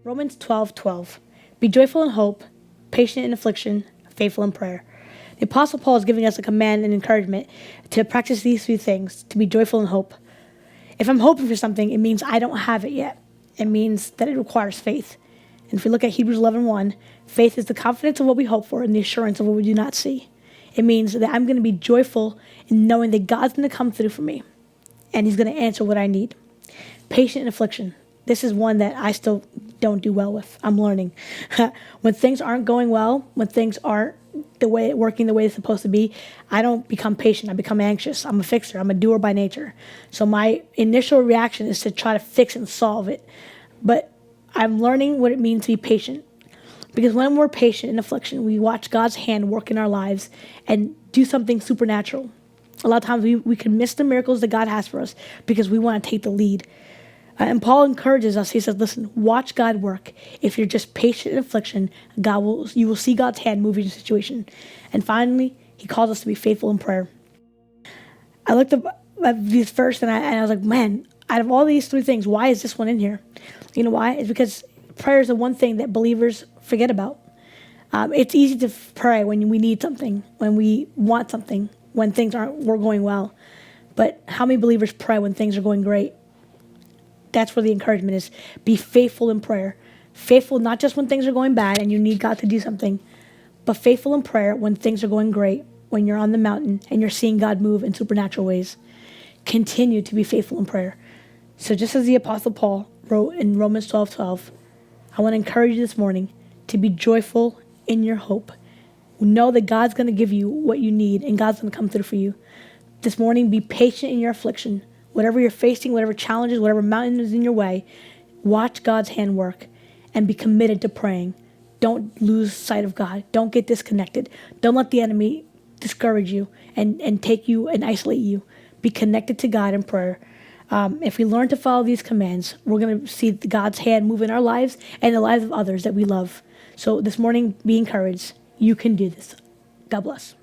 Romans 12:12. Be joyful in hope, patient in affliction, faithful in prayer. The Apostle Paul is giving us a command and encouragement to practice these three things, to be joyful in hope. If I'm hoping for something, it means I don't have it yet. It means that it requires faith. And if we look at Hebrews 11:1, faith is the confidence of what we hope for and the assurance of what we do not see. It means that I'm going to be joyful in knowing that God's going to come through for me and he's going to answer what I need. Patient in affliction. This is one that I still don't do well with. I'm learning. When things aren't going well, when things aren't working the way it's supposed to be, I don't become patient. I become anxious. I'm a fixer. I'm a doer by nature. So my initial reaction is to try to fix and solve it. But I'm learning what it means to be patient. Because when we're patient in affliction, we watch God's hand work in our lives and do something supernatural. A lot of times we can miss the miracles that God has for us because we want to take the lead. And Paul encourages us. He says, listen, watch God work. If you're just patient in affliction, you will see God's hand move in your situation. And finally, he calls us to be faithful in prayer. I looked up at this verse and I was like, man, out of all these three things, why is this one in here? You know why? It's because prayer is the one thing that believers forget about. It's easy to pray when we need something, when we want something, when things we're going well. But how many believers pray when things are going great? That's where the encouragement is. Be faithful in prayer. Faithful not just when things are going bad and you need God to do something, but faithful in prayer when things are going great, when you're on the mountain and you're seeing God move in supernatural ways. Continue to be faithful in prayer. So just as the Apostle Paul wrote in Romans 12:12, I want to encourage you this morning to be joyful in your hope. Know that God's going to give you what you need and God's going to come through for you. This morning, be patient in your affliction. Whatever you're facing, whatever challenges, whatever mountain is in your way, watch God's hand work and be committed to praying. Don't lose sight of God. Don't get disconnected. Don't let the enemy discourage you and take you and isolate you. Be connected to God in prayer. If we learn to follow these commands, we're going to see God's hand move in our lives and the lives of others that we love. So this morning, be encouraged. You can do this. God bless.